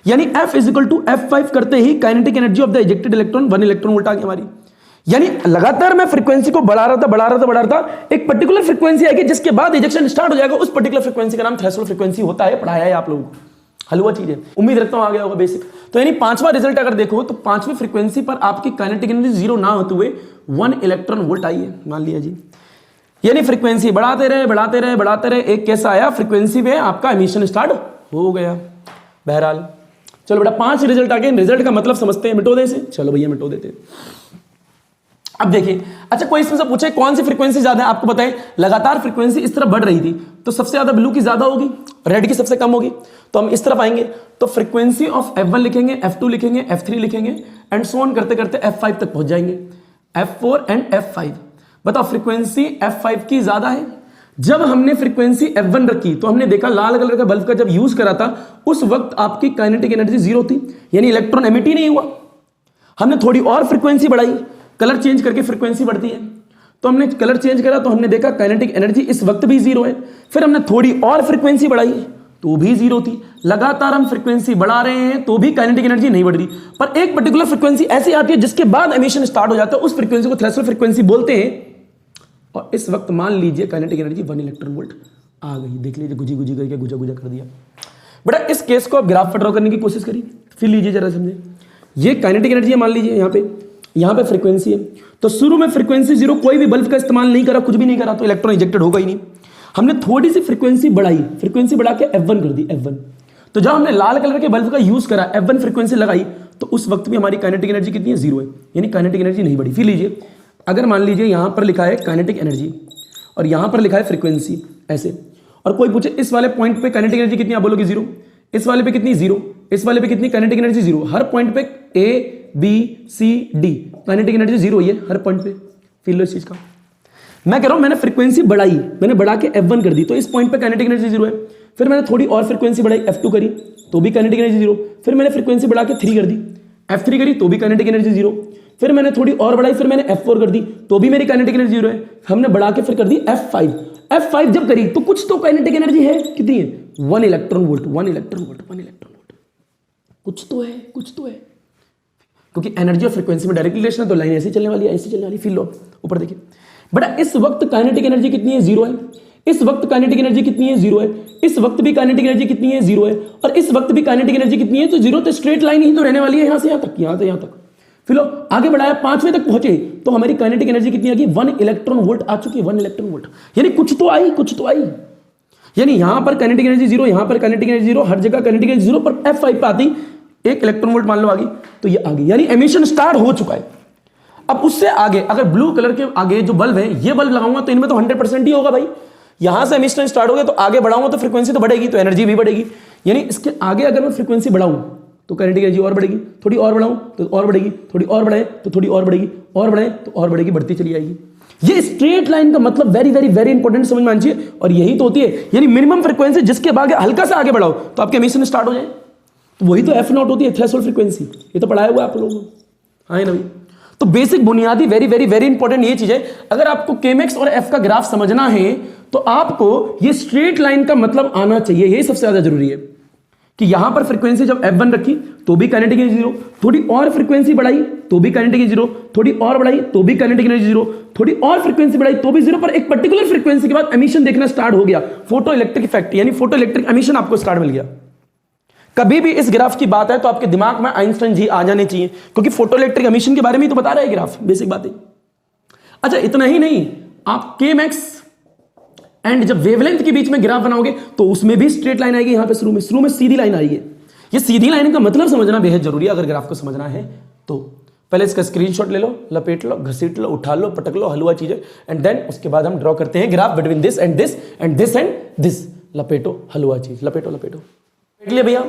यानी F इक्वल टू F5 करते ही kinetic energy of the ejected electron 1 electron volt आ गई हमारी। यानी लगातार मैं फ्रीक्वेंसी को बढ़ा रहा था, एक पर्टिकुलर फ्रीक्वेंसी आएगी जिसके बाद इजेक्शन स्टार्ट हो जाएगा, उस पर्टिकुलर फ्रीक्वेंसी का नाम थ्रेशोल्ड फ्रीक्वेंसी होता है, पढ़ाया है आप लोगों को, हलवा चीज है, उम्मीद रखता हूं आ गया होगा बेसिक। तो यानी 5वां रिजल्ट अगर देखो तो 5वीं फ्रीक्वेंसी पर आपकी काइनेटिक एनर्जी 0 ना होते हुए 1 इलेक्ट्रॉन वोल्ट आई है, मान लिया जी। यानी फ्रीक्वेंसी बढ़ाते रहे, एक कैसा आया, फ्रीक्वेंसी में आपका एमिशन स्टार्ट हो गया। बहरहाल चलो बेटा 5 रिजल्ट आ गए, रिजल्ट का मतलब समझते हैं, मिटो दे से, चलो भैया मिटो देते। अब देखिए, अच्छा कोई इसमें से पूछे कौन सी फ्रीक्वेंसी ज्यादा है, आपको बताएं लगातार फ्रीक्वेंसी इस तरफ बढ़ रही थी तो सबसे ज्यादा ब्लू की ज्यादा होगी, रेड की सबसे कम होगी। तो हम इस तरफ आएंगे तो फ्रीक्वेंसी ऑफ F1 लिखेंगे, F2 लिखेंगे, F3 लिखेंगे एंड सो ऑन करते करते F5 तक पहुंच जाएंगे, F4 एंड F5। बताओ फ्रीक्वेंसी F5 की ज्यादा है। जब हमने फ्रीक्वेंसी F1 रखी तो हमने देखा लाल कलर का बल्ब का जब यूज करा था उस वक्त आपकी काइनेटिक एनर्जी 0 थी, यानी इलेक्ट्रॉन एमिट ही नहीं हुआ। हमने थोड़ी और फ्रीक्वेंसी बढ़ाई, कलर चेंज करके फ्रीक्वेंसी बढ़ती है, तो हमने कलर चेंज करा तो हमने देखा काइनेटिक एनर्जी इस वक्त भी 0 है। फिर हमने थोड़ी और फ्रीक्वेंसी बढ़ाई तो भी 0 थी। लगातार हम फ्रीक्वेंसी बढ़ा रहे हैं तो भी काइनेटिक एनर्जी नहीं बढ़ रही, पर एक पर्टिकुलर फ्रीक्वेंसी ऐसी आती है जिसके बाद एमिशन स्टार्ट हो जाता है, उस फ्रीक्वेंसी को थ्रेशोल्ड फ्रीक्वेंसी बोलते हैं। और इस वक्त मान लीजिए काइनेटिक एनर्जी 1 इलेक्ट्रॉन वोल्ट आ गई। देख लीजिए गुजी करके गुजा कर दिया। बेटा इस केस को आप ग्राफ पर ड्रॉ करने की कोशिश करिए, फिर लीजिए जरा समझे। ये काइनेटिक एनर्जी है, मान लीजिए यहाँ पे फ्रीक्वेंसी है, तो शुरू में फ्रीक्वेंसी 0, कोई भी बल्ब का इस्तेमाल नहीं करा, कुछ भी नहीं करा तो इलेक्ट्रॉन इजेक्टेड होगा ही नहीं। हमने थोड़ी सी फ्रीक्वेंसी बढ़ाई, फ्रीक्वेंसी बढ़ा के F1 कर दी, F1। तो जब हमने लाल कलर के बल्ब का यूज करा, F1 फ्रीक्वेंसी लगाई, तो उस वक्त भी हमारी काइनेटिक एनर्जी कितनी है, 0 है, यानी काइनेटिक एनर्जी नहीं बढ़ी। फिर लीजिए, अगर मान लीजिए यहां पर लिखा है काइनेटिक एनर्जी और यहां पर लिखा है फ्रीक्वेंसी ऐसे, और कोई पूछे इस वाले पॉइंट पे काइनेटिक एनर्जी कितनी, आप बोलोगे 0, इस वाले पे कितनी 0, इस वाले पे कितनी, काइनेटिक एनर्जी 0। हर पॉइंट पे A B C D kinetic energy 0 ही है हर पॉइंट पे। फील लो इस चीज का, मैं कह रहा हूं मैंने फ्रीक्वेंसी बढ़ाई, मैंने बढ़ा के F1 कर दी तो इस पॉइंट पे काइनेटिक एनर्जी 0 है। फिर मैंने थोड़ी और फ्रीक्वेंसी बढ़ाई, F2 करी तो भी काइनेटिक एनर्जी 0। फिर मैंने फ्रीक्वेंसी बढ़ा के 3 कर दी, F3 करी तो भी काइनेटिक एनर्जी 0। फिर मैंने थोड़ी और बढ़ाई, फिर मैंने F4 कर दी तो भी मेरी काइनेटिक एनर्जी 0 है। हमने बढ़ा के फिर कर दी F5। F5 जब करी तो कुछ तो काइनेटिक एनर्जी है, कितनी है, 1 electron volt, 1 electron volt, 1 electron volt. कुछ तो है, कुछ तो है, क्योंकि एनर्जी और फ्रीक्वेंसी में डायरेक्ट रिलेशन है, तो लाइन ऐसी चलने वाली है, ऐसी चलने वाली। फील लो ऊपर देखिए बेटा, इस वक्त काइनेटिक एनर्जी कितनी है, 0 है। इस वक्त काइनेटिक एनर्जी कितनी है, 0 है। इस वक्त भी काइनेटिक एनर्जी कितनी है, 0 है। और इस वक्त भी काइनेटिक एनर्जी कितनी है, तो 0, तो स्ट्रेट लाइन ही तो रहने वाली है, यहां से यहां तक, यहां से यहां तक। फिर लो आगे बढ़ाया, 5वें तक पहुंचे तो हमारी काइनेटिक एनर्जी कितनी आ गई, 1 इलेक्ट्रॉन वोल्ट आ चुकी है, 1 इलेक्ट्रॉन वोल्ट। यानी कुछ तो आई, कुछ तो आई। यानी यहां पर काइनेटिक एनर्जी 0, यहां पर काइनेटिक एनर्जी 0, हर जगह काइनेटिक एनर्जी 0, पर F5 पे आती 1 इलेक्ट्रॉन वोल्ट मान लो आ गई, तो ये आ गई, यानी एमिशन स्टार्ट हो चुका है। अब उससे आगे अगर ब्लू कलर के आगे जो बल्ब है, ये बल्ब लगाऊंगा तो इनमें तो 100% ही होगा भाई। यहां से एमिशन स्टार्ट हो गया तो आगे बढ़ाऊंगा तो फ्रीक्वेंसी तो बढ़ेगी, तो एनर्जी भी बढ़ेगी। यानी इसके आगे अगर मैं फ्रीक्वेंसी बढ़ाऊं तो काइनेटिक एनर्जी और बढ़ेगी, थोड़ी और बढ़ाऊं तो और बढ़ेगी, थोड़ी और बढ़ाए तो थोड़ी और बढ़ेगी, और बढ़ाए तो और बढ़ेगी, बढ़ती चली जाएगी। ये स्ट्रेट लाइन का मतलब वेरी वेरी वेरी इंपॉर्टेंट समझ में आनी चाहिए, और यही तो होती है। यानी मिनिमम फ्रीक्वेंसी जिसके बाद हल्का सा आगे बढ़ाओ तो आपके एमिशन स्टार्ट हो जाए, तो वही तो F0 होती है, थ्रेशोल्ड फ्रीक्वेंसी। ये तो पढ़ाया हुआ है आप लोगों को, हाँ ना भाई। तो बेसिक बुनियादी वेरी वेरी वेरी इंपॉर्टेंट ये चीज है। अगर आपको Kmax और F का ग्राफ समझना है तो आपको ये स्ट्रेट लाइन का मतलब आना चाहिए, यही सबसे ज्यादा जरूरी है। कि यहां पर फ्रीक्वेंसी जब F1 रखी तो भी काइनेटिक एनर्जी 0, थोड़ी और फ्रीक्वेंसी बढ़ाई तो भी काइनेटिक एनर्जी 0, थोड़ी और बढ़ाई तो भी काइनेटिक एनर्जी 0, थोड़ी और फ्रीक्वेंसी बढ़ाई तो भी 0, पर एक पर्टिकुलर फ्रीक्वेंसी के बाद एमिशन देखना स्टार्ट हो गया, फोटो इलेक्ट्रिक इफेक्ट, यानी फोटो इलेक्ट्रिक एमिशन आपको स्टार्ट मिल गया। कभी भी इस ग्राफ की बात है तो आपके दिमाग में आइंस्टाइन जी आ जाने चाहिए, क्योंकि फोटो इलेक्ट्रिक एमिशन के बारे में ही तो बता रहा है ग्राफ, बेसिक बात है। अच्छा इतना ही नहीं, आप Kmax एंड जब वेवलेंथ के बीच में ग्राफ बनाओगे तो उसमें भी स्ट्रेट लाइन आएगी। यहां पे शुरू में सीधी लाइन आएगी। ये सीधी लाइन का मतलब समझना बेहद जरूरी है अगर ग्राफ को समझना है तो। पहले इसका स्क्रीनशॉट ले लो, लपेट लो, घसीट लो, उठा लो, पटक लो, हलवा चीजें, एंड देन उसके बाद हम ड्रॉ करते हैं graph between this and this and this and this. लपेटो हलवा चीज, लपेटो लपेटो, देख लिया भैया।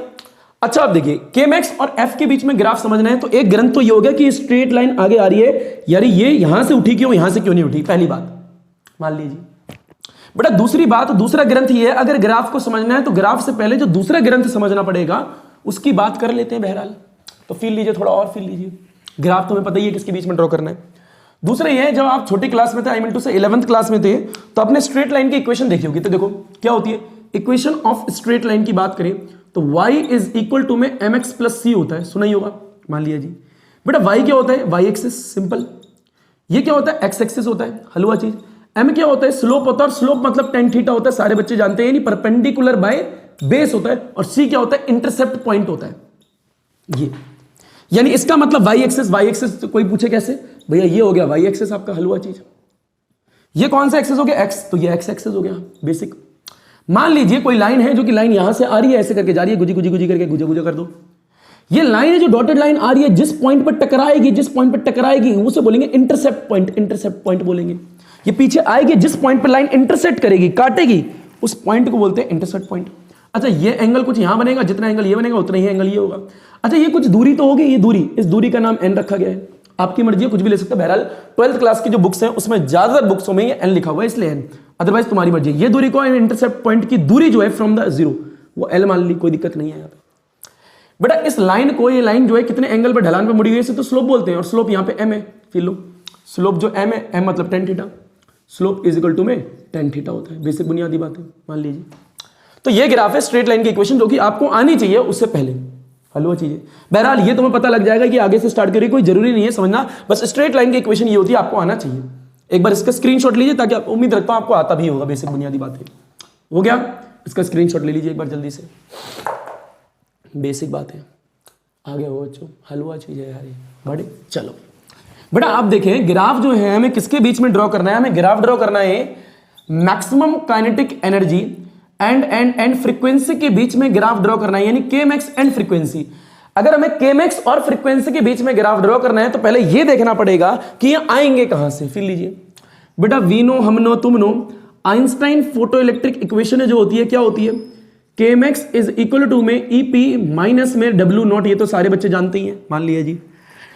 अच्छा अब देखिए, Kmax और F के बीच में ग्राफ समझना है तो एक ग्रंथ तो ये हो गया कि स्ट्रेट लाइन आगे आ रही है, यानी ये यहां से उठी क्यों, यहां से क्यों नहीं उठी, पहली बात मान लीजिए। बेटा दूसरी बात, दूसरा ग्रंथ ये है, अगर ग्राफ को समझना है तो ग्राफ से पहले जो दूसरा ग्रंथ समझना पड़ेगा उसकी बात कर लेते हैं बहरहाल। तो फील लीजिए, थोड़ा और फील लीजिए। ग्राफ तुम्हें पता ही है किसके बीच में ड्रॉ करना है। दूसरा ये है, जब आप छोटी क्लास में थे, आई मीन टू से 11th क्लास में थे, तो आपने स्ट्रेट लाइन की इक्वेशन देखी होगी। तो देखो क्या होती है इक्वेशन ऑफ स्ट्रेट लाइन की बात करें तो y इज इक्वल टू में mx प्लस सी होता है, सुना ही होगा मान लिया जी। बेटा y क्या होता है, y एक्सिस, सिंपल। ये क्या होता है, x एक्सिस होता है, हलवा चीज। m क्या होता है, स्लोप होता है, और स्लोप मतलब tan थीटा होता है, सारे बच्चे जानते हैं, यानी परपेंडिकुलर बाय बेस होता है। और c क्या होता है, इंटरसेप्ट पॉइंट होता है। ये यानी इसका मतलब y एक्सिस तो कोई पूछे कैसे, भैया ये हो गया y एक्सिस आपका, हलवा चीज। ये कौन सा एक्सिस हो गया, x, तो ये x एक्सिस हो गया बेसिक। मान लीजिए कोई लाइन है जो कि लाइन यहां से आ रही है, ऐसे करके जा रही है, गुजी गुजी गुजी करके गुजा गुजा कर दो। ये लाइन है जो डॉटेड लाइन आ रही है, जिस पॉइंट पर टकराएगी उसे बोलेंगे इंटरसेप्ट पॉइंट बोलेंगे। ये पीछे आएगी, जिस पॉइंट पर लाइन इंटरसेक्ट करेगी, काटेगी, उस पॉइंट को बोलते हैं इंटरसेप्ट पॉइंट। अच्छा, ये एंगल कुछ यहां बनेगा, जितना एंगल ये बनेगा उतना ही एंगल ये होगा। अच्छा, ये कुछ दूरी तो होगी, ये दूरी, इस दूरी का नाम n रखा गया है। आपकी मर्जी है, कुछ भी ले सकते हैं। बहरहाल 12th क्लास की जो बुक्स हैं उसमें ज्यादातर बुक्सों में ये n लिखा हुआ है, इसलिए n, अदरवाइज तुम्हारी मर्जी। ये दूरी को, इंटरसेप्ट पॉइंट की दूरी जो है फ्रॉम द जीरो, वो l मान ली, कोई दिक्कत नहीं है यहाँ पे। बेटा इस लाइन को, ये लाइन जो है कितने एंगल पर ढलान पे मुड़ी हुई है, इसे तो स्लोप बोलते हैं, और स्लोप यहाँ पे m है। फिर लो स्लोप जो m है, m मतलब tan theta, slope is equal to में tan थीटा होता है, बेसिक बुनियादी बात है, मान लीजिए। तो ये ग्राफ है स्ट्रेट लाइन की इक्वेशन, जो कि आपको आनी चाहिए उससे पहले, हलवा चीजें। बहरहाल ये तुम्हें पता लग जाएगा कि आगे से स्टार्ट करिए, कोई जरूरी नहीं है समझना, बस स्ट्रेट लाइन की इक्वेशन ये होती है, आपको आना चाहिए। एक बार इसका स्क्रीनशॉट लीजिए, ताकि आप, उम्मीद रखता हूं आपको आता भी होगा, बेसिक बुनियादी बात है। हो गया, इसका स्क्रीनशॉट ले लीजिए एक बार जल्दी से, बेसिक बात है। आगे हो बच्चों, हलवा चीजें यार ये बड़े। चलो बेटा आप देखें, ग्राफ जो है हमें किसके बीच में ड्रॉ करना है, हमें ग्राफ ड्रॉ करना है maximum kinetic energy and frequency के बीच में ग्राफ ड्रॉ करना है, यानी केमैक्स एंड फ्रीक्वेंसी। अगर हमें केमैक्स और फ्रीक्वेंसी के बीच में ग्राफ ड्रॉ करना है तो पहले ये देखना पड़ेगा कि ये आएंगे कहां से। फिर लीजिए बेटा, वी नो, हम नो, तुम know, Einstein photo electric equation जो होती है क्या होती है, केमैक्स इज इक्वल टू में ईपी माइनस में डब्ल्यू नॉट। ये तो सारे बच्चे जानते ही हैं, मान लिया जी।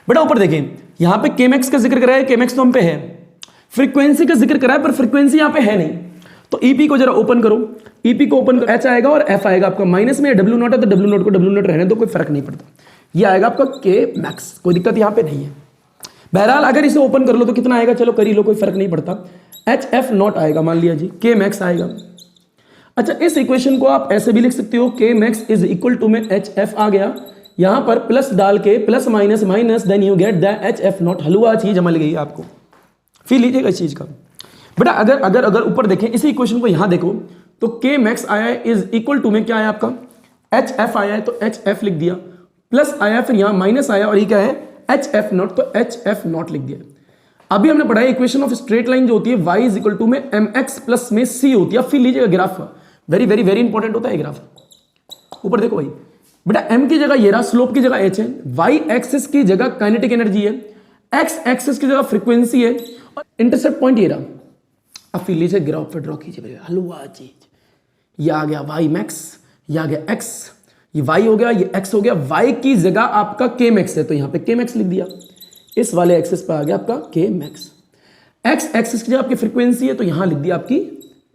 बेटा ऊपर देखें, यहां पे केमैक्स का जिक्र कराया, केमैक्स तो हम पे है, फ्रीक्वेंसी का जिक्र कराया पर फ्रीक्वेंसी यहां पे है नहीं। तो ईपी को जरा ओपन करो, ईपी को ओपन करो, एच आएगा और एफ आएगा आपका माइनस में, डब्ल्यू नॉट है तो डब्ल्यू नॉट को डब्ल्यू नॉट रहने दो, कोई फर्क नहीं पड़ता। ये आएगा आपका के मैक्स, कोई दिक्कत यहां पे नहीं है। बहरहाल अगर इसे ओपन कर लो तो कितना आएगा, चलो कर ही लो, कोई फर्क नहीं पड़ता। एच एफ नॉट आएगा, मान लिया जी, के मैक्स आएगा। अच्छा, इस इक्वेशन को आप ऐसे भी लिख सकते हो, के मैक्स इज इक्वल टू में एच एफ आ गया, यहां पर प्लस डाल के plus minus minus, then you get the H F naught, हलवा चीज मिल गई आपको। फिर लीजिएगा इस चीज का। बेटा अगर अगर अगर ऊपर देखें, इसी इक्वेशन को यहां देखो तो के मैक्स आया इज इक्वल टू में क्या आया आपका, एच एफ आया है तो एच एफ लिख दिया, प्लस आया फिर यहां माइनस आया और ये क्या है, एच एफ नॉट, तो एच एफ नॉट लिख दिया। अभी हमने पढ़ा इक्वेशन ऑफ स्ट्रेट लाइन जो होती है y इज इक्वल टू में एम एक्स प्लस में c होती है। फिर लीजिएगा graph, very very very important होता है ग्राफ। ऊपर देखो भाई, बेटा m की जगह ये रहा, स्लोप की जगह h है, y एक्सिस की जगह काइनेटिक एनर्जी है, x एक्सिस की जगह फ्रीक्वेंसी है, और इंटरसेप्ट पॉइंट ये रहा। अब फिर लीजिए ग्राफ पे ड्रॉ कीजिए, हलवा चीज। ये आ गया y मैक्स, ये आ गया x, ये y हो गया, ये x हो गया। y की जगह आपका k मैक्स है तो यहां पे k मैक्स लिख दिया, इस वाले एक्सिस पे आ गया आपका k मैक्स। x एक्सिस की जगह आपकी फ्रीक्वेंसी है तो यहां लिख दिया आपकी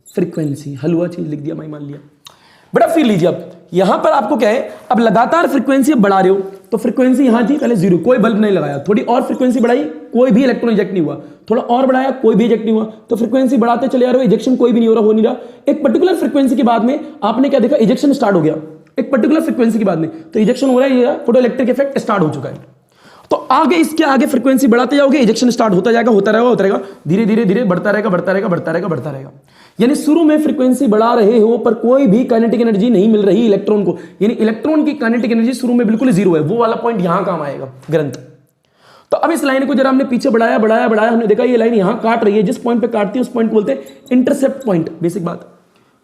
फ्रीक्वेंसी, हलवा चीज लिख दिया, मैं मान लिया। बेटा फिर लीजिए, अब यहां पर आपको क्या है, अब लगातार फ्रीक्वेंसी बढ़ा रहे हो तो फ्रीक्वेंसी यहां थी पहले 0, कोई बल्ब नहीं लगाया, थोड़ी और फ्रीक्वेंसी बढ़ाई, कोई भी इलेक्ट्रॉन इजेक्ट नहीं हुआ, थोड़ा और बढ़ाया, कोई भी इजेक्ट नहीं हुआ, तो फ्रीक्वेंसी बढ़ाते चले जा रहे हो, इजेक्शन कोई भी नहीं हो नहीं रहा। एक पर्टिकुलर फ्रीक्वेंसी के बाद में आपने क्या देखा, इजेक्शन स्टार्ट हो गया, एक पर्टिकुलर फ्रीक्वेंसी के बाद में तो इजेक्शन हो रहा है, फोटो इलेक्ट्रिक इफेक्ट स्टार्ट हो चुका है। तो आगे इसके आगे फ्रीक्वेंसी बढ़ाते जाओगे, इजेक्शन स्टार्ट होता जाएगा, होता रहेगा, धीरे धीरे धीरे बढ़ता रहेगा। यानी शुरू में फ्रीक्वेंसी बढ़ा रहे हो पर कोई भी काइनेटिक एनर्जी नहीं मिल रही इलेक्ट्रॉन को, यानी इलेक्ट्रॉन की काइनेटिक एनर्जी शुरू में बिल्कुल जीरो है, वो वाला पॉइंट यहां काम आएगा ग्रंथ। तो अब इस लाइन को जरा हमने पीछे बढ़ाया, हमने देखा ये लाइन यहां काट रही है, जिस पॉइंट पे काटती है उस पॉइंट को बोलते हैं इंटरसेप्ट पॉइंट, बेसिक बात।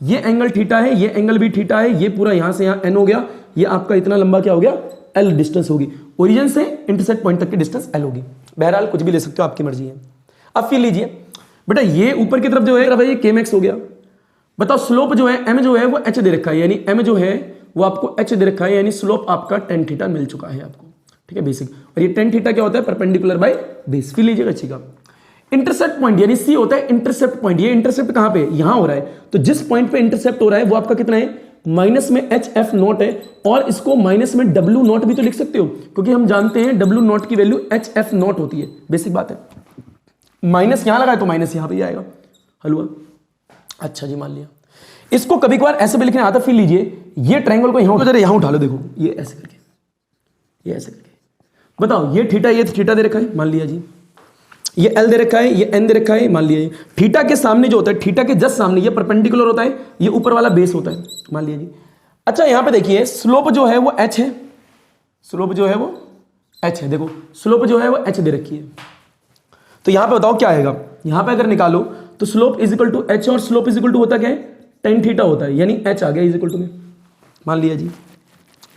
ये एंगल थीटा है, ये एंगल भी थीटा है, ये पूरा यहां से यहां एन हो गया, ये आपका इतना लंबा क्या हो गया, एल डिस्टेंस होगी, ओरिजिन से इंटरसेप्ट पॉइंट तक की डिस्टेंस एल होगी। बहरहाल कुछ भी ले सकते हो, आपकी मर्जी है। अब फिर लीजिए बेटा, ये ऊपर की तरफ जो है ये के मैक्स हो गया। बताओ स्लोप जो है m जो है वो h दे रखा है, यानी m जो है वो आपको h दे रखा है, यानी स्लोप आपका tan थीटा मिल चुका है आपको, ठीक है बेसिक। और ये tan थीटा क्या होता है, परपेंडिकुलर बाय बेस। फिर लीजिएगा अच्छी का, इंटरसेप्ट पॉइंट यानी c होता है इंटरसेप्ट पॉइंट। ये इंटरसेप्ट कहां पे, यहां हो रहा है, तो जिस पॉइंट पे इंटरसेप्ट हो रहा है वो आपका कितना है, माइनस में एच एफ नॉट है, और इसको माइनस में डब्ल्यू नॉट भी तो लिख सकते हो, क्योंकि हम जानते हैं डब्ल्यू नॉट की वैल्यू एच एफ नॉट होती है, बेसिक बात है। माइनस यहां लगाए तो माइनस यहां पे आएगा, हल हुआ। अच्छा जी, मान लिया। इसको कभी कभार ऐसे भी लिखने आता, फिर लीजिए ये ट्रायंगल को यहां उठा लो, देखो ये ऐसे करके, ये ऐसे करके बताओ, ये थीटा, ये थीटा दे रखा है, मान लिया जी, ये एल दे रखा है, ये एन दे रखा है, मान लिया जी। थीटा के सामने जो होता है, थीटा के जस्ट सामने ये परपेंडिकुलर होता है, ये ऊपर वाला बेस होता है, मान लिया जी। अच्छा यहां पे देखिए स्लोप जो है वो एच है, स्लोप जो है वो एच है, देखो स्लोप जो है वो एच दे रखी है। तो यहां पे बताओ क्या आएगा, यहां पे अगर निकालो तो slope is equal to H, और स्लोप इज इक्वल टू होता क्या है, टेन थीटा होता है, यानी एच आ गया इज इक्वल टू में, मान लिया जी।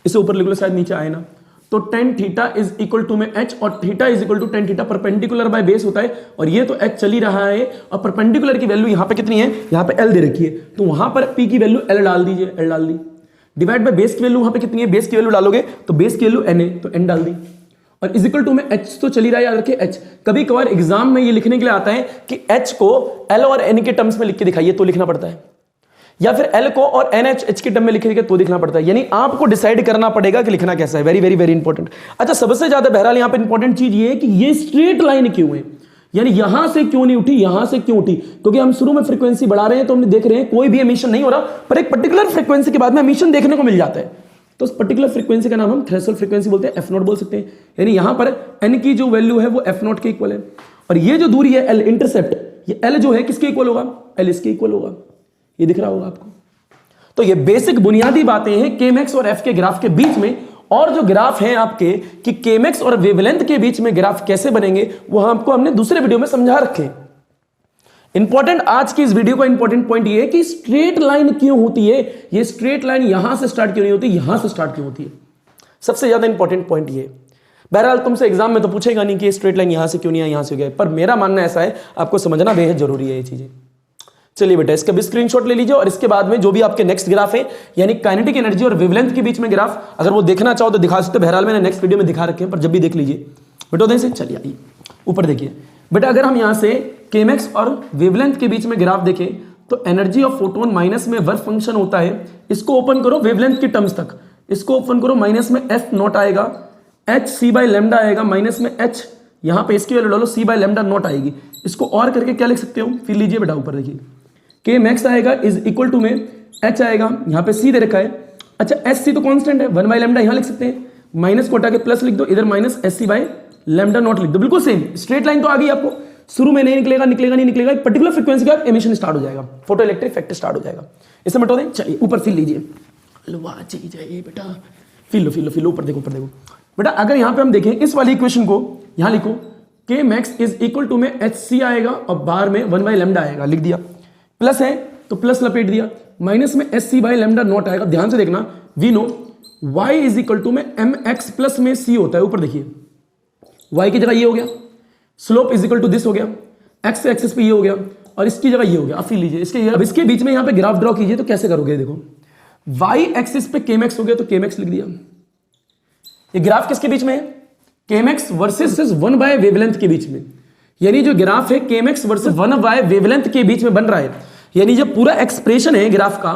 इसे ऊपर लिख लो, शायद नीचे आए ना। तो tan theta is equal to में एच, और theta is equal to tan theta, perpendicular by base होता है, और ये तो एच चल ही रहा है, और परपेंडिकुलर की वैल्यू यहां पे कितनी है, यहां पे एल दे रखी है, तो वहां पर पी की वैल्यू एल डाल दीजिए, एल डाल दी, डिवाइड बाय बेस की वैल्यू वहां पे कितनी है, बेस की वैल्यू डालोगे तो बेस की वैल्यू एन है, तो एन डाल दी, और इज इक्वल टू में एच तो चली रहा है, याद रखिए एच। कभी कभार एग्जाम में ये लिखने के लिए आता है कि एच को एल और एन के टर्म्स में लिख के दिखाइए, तो लिखना पड़ता है, या फिर एल को और एन एच के टर्म में लिखेंगे तो लिखना पड़ता है, यानी आपको डिसाइड करना पड़ेगा कि लिखना कैसा है। Very very very important. अच्छा सबसे ज्यादा बहरहाल यहां पे इंपॉर्टेंट चीज ये है कि ये स्ट्रेट लाइन क्यों है, यानी यहां से क्यों नहीं उठी, यहां से क्यों उठी, क्योंकि हम शुरू में फ्रीक्वेंसी बढ़ा रहे हैं, तो हम देख रहे हैं कोई भी एमिशन नहीं हो रहा, पर एक पर्टिकुलर फ्रीक्वेंसी के बाद में एमिशन देखने को मिल जाता है, तो उस पर्टिकुलर फ्रीक्वेंसी का नाम हम थ्रेशोल्ड फ्रीक्वेंसी बोलते हैं, एफ नॉट बोल सकते हैं, यानी यहां पर एन की जो वैल्यू है वो एफ नॉट के इक्वल है, और ये जो दूरी है एल इंटरसेप्ट, ये एल जो है किसके इक्वल होगा, एल इसके इक्वल होगा, ये दिख रहा होगा आपको। तो ये बेसिक बुनियादी बातें हैं केमेक्स और एफ के ग्राफ के बीच में, और जो ग्राफ हैं आपके कि केमेक्स और वेवलेंथ के बीच में ग्राफ कैसे बनेंगे वो आपको हमने दूसरे वीडियो में समझा रखे। इंपॉर्टेंट आज की इस वीडियो का इंपॉर्टेंट पॉइंट ये है कि स्ट्रेट लाइन क्यों होती है, ये स्ट्रेट लाइन यहां से स्टार्ट क्यों नहीं होती, यहां से स्टार्ट क्यों होती है, सबसे ज्यादा इंपॉर्टेंट पॉइंट ये। बहरहाल तुमसे एग्जाम में तो पूछेगा नहीं कि स्ट्रेट लाइन यहां से क्यों नहीं है, यहां से गए, पर मेरा मानना ऐसा है आपको समझना बेहद जरूरी है ये चीजें। चलिए बेटा इसका भी स्क्रीनशॉट ले लीजिए, और इसके बाद में जो भी आपके नेक्स्ट ग्राफ है, यानी काइनेटिक एनर्जी और वेवलेंथ के बीच में ग्राफ, अगर वो देखना चाहो तो दिखा सकते हो, बहरहाल मैंने नेक्स्ट वीडियो में दिखा रखे हैं, पर जब भी देख लीजिए बेटा उधर से। चलिए आइए ऊपर देखिए बेटा, अगर हम यहां से केमेक्स और वेवलेंथ के बीच में ग्राफ देखें तो एनर्जी ऑफ फोटोन माइनस में वर्क फंक्शन होता है, इसको ओपन करो वेवलेंथ की टर्म्स तक, इसको ओपन करो, माइनस में एफ नॉट आएगा, एच सी बाय लेमडा आएगा, माइनस में एच, यहां पे इसकी वैल्यू डालो सी बाय लेमडा नॉट आएगी, इसको और करके क्या लिख सकते हो, फिर लीजिए बेटा ऊपर देखिए, के मैक्स आएगा इज इक्वल टू में एच आएगा, यहां पे सी दे रखा है, अच्छा एस सी तो कांस्टेंट है, 1 बाय लेमडा यहां लिख सकते हैं, माइनस को हटा के प्लस लिख दो, इधर minus S C by lambda naught लिख दो, बिल्कुल सेम स्ट्रेट लाइन तो आ गई आपको, शुरू में नहीं निकलेगा, निकलेगा नहीं निकलेगा, एक पर्टिकुलर फ्रीक्वेंसी का एमिशन स्टार्ट हो जाएगा, फोटो इलेक्ट्रिक इफेक्ट स्टार्ट हो जाएगा, इसे मिटा दें। चलिए ऊपर फिर लीजिए, चीज है ये बेटा, फिर लो ऊपर देखो, ऊपर देखो बेटा, अगर यहां पे हम देखें इस वाली इक्वेशन को, यहां लिखो के मैक्स इज इक्वल टू में एच सी आएगा और बाहर में 1 बाय लेमडा आएगा, लिख दिया, प्लस है तो प्लस लपेट दिया, माइनस में S C by lambda naught आएगा, ध्यान से देखना, we know y is equal to में एम एक्स प्लस में सी होता है, ऊपर देखिए y की जगह ये हो गया, slope is equal to this हो गया, x एक्सिस पे ये हो गया, और इसकी जगह ये हो गया। अब फिर लीजिए इसके, अब इसके बीच में यहां पे ग्राफ ड्रॉ कीजिए तो कैसे करोगे, देखो y एक्सिस पे केमेक्स हो गया तो केमेक्स लिख दिया, ये ग्राफ किसके बीच में है, केमेक्स वर्सेस 1 बाय वेवलेंथ के बीच में, यानी जो ग्राफ है केमेक्स वर्सेस 1 बाय वेवलेंथ के बीच में बन रहा है, यानी जो पूरा एक्सप्रेशन है ग्राफ का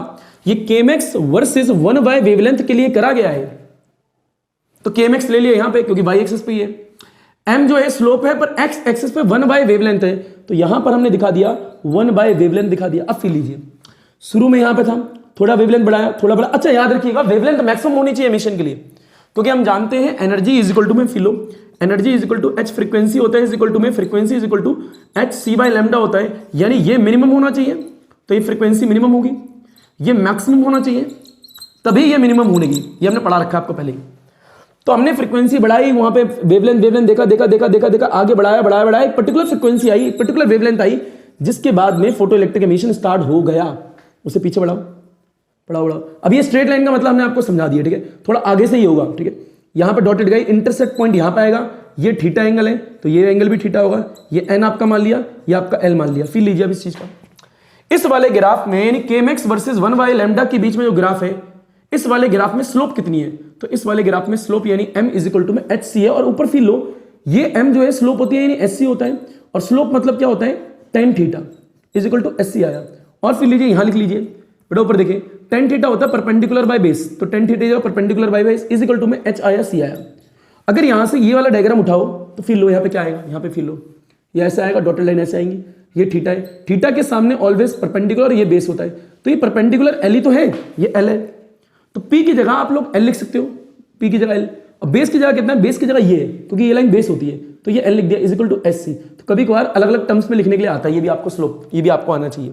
ये केमेक्स वर्सेस 1 बाय वेवलेंथ के लिए करा गया है, तो केमेक्स ले लिया यहां पे क्योंकि y एक्सिस पे ही है, m जो है स्लोप है पर x एक्सिस पे 1 बाय वेवलेंथ है, तो यहां पर हमने दिखा दिया 1 बाय वेवलेंथ दिखा दिया। अब फिर लीजिए, शुरू में यहां पे था, थोड़ा वेवलेंथ बढ़ाया, थोड़ा बढ़ा, अच्छा याद रखिएगा वेवलेंथ मैक्सिमम होनी चाहिए एमिशन के लिए, क्योंकि हम जानते हैं एनर्जी इज इक्वल टू में फिलो, energy is equal to H frequency होता है, इज इक्वल टू में frequency is equal to H C by lambda होता है, यानी ये मिनिमम होना चाहिए, तो ये फ्रीक्वेंसी मिनिमम होगी, ये मैक्सिमम होना चाहिए तभी ये मिनिमम होगी, ये हमने पढ़ा रखा है आपको पहले ही। तो हमने फ्रीक्वेंसी बढ़ाई, वहां पे वेवलेंथ देखा, आगे बढ़ाया, एक पर्टिकुलर फ्रीक्वेंसी आई, पर्टिकुलर वेवलेंथ आई, जिसके बाद में फोटो इलेक्ट्रिक एमिशन स्टार्ट हो गया, उसे पीछे बढ़ाओ। अब ये स्ट्रेट लाइन का मतलब हमने आपको समझा दिया, ठीक है, थोड़ा आगे से ही होगा, ठीक है, यहां पे डॉटेड गई, इंटरसेक्ट पॉइंट यहां पे आएगा, ये थीटा एंगल है तो ये एंगल भी थीटा होगा, ये एन आपका मान लिया, ये आपका एल मान लिया। फिर लीजिए अब इस चीज का, इस वाले ग्राफ में यानी केमेक्स वर्सेस 1 बाय लेमडा के बीच में जो ग्राफ है, इस वाले ग्राफ में स्लोप कितनी है, तो इस वाले ग्राफ में स्लोप यानी m इज इक्वल टू में एच सी है, और ऊपर फिर लो ये m जो है स्लोप होती है यानी एच सी होता है, और स्लोप मतलब क्या होता है tan theta is equal to H C आया। और फिर लीजिए यहां लिख लीजिए बेटा, ऊपर देखिए टेन थीटा होता है परपेंडिकुलर बाय बेस, तो tan theta perpendicular by base is equal to में एच आया सी आया। अगर यहां से ये वाला डायग्राम उठाओ तो फिर लो यहाँ पे क्या आएगा, यहाँ पे फिर लो ये ऐसा आएगा, डॉटेड लाइन ऐसे आएंगी, ये थीटा है, थीटा के सामने ऑलवेज परपेंडिकुलर ये बेस होता है, तो ये परपेंडिकुलर एल ही तो है, ये एल है, तो पी की जगह आप लोग एल लिख सकते हो, पी की जगह एल, और बेस की जगह कितना है, बेस की जगह ये है क्योंकि ये लाइन बेस होती है, तो ये एल लिख दिया is equal to S C. तो कभी कभार अलग अलग टर्म्स में लिखने के लिए आता है, ये भी आपको स्लोप, ये भी आपको आना चाहिए।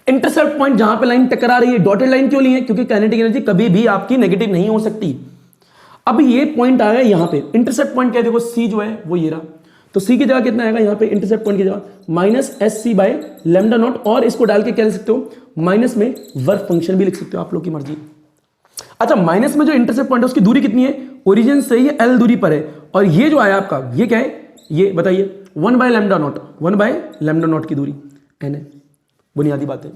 इंटरसेप्ट पॉइंट जहां पे लाइन टकरा रही है, डॉटेड लाइन क्यों ली है, क्योंकि काइनेटिक एनर्जी कभी भी आपकी नेगेटिव नहीं हो सकती। अब ये पॉइंट आ गया यहां पे, इंटरसेप्ट पॉइंट क्या है, देखो सी जो है वो ये रहा, तो सी की जगह कितना आएगा यहाँ पे, इंटरसेप्ट पॉइंट की जगह minus S C by lambda naught, और इसको डाल के क्या लिख सकते हो, माइनस में वर्क फंक्शन भी लिख सकते हो, आप लोग की मर्जी। अच्छा, माइनस में जो इंटरसेप्ट पॉइंट है उसकी दूरी कितनी है, ओरिजिन से ये एल दूरी पर है, और ये जो आया आपका ये क्या है, ये बताइए 1 bye lambda not, 1 bye lambda not की दूरी एन है, बुनियादी बात है।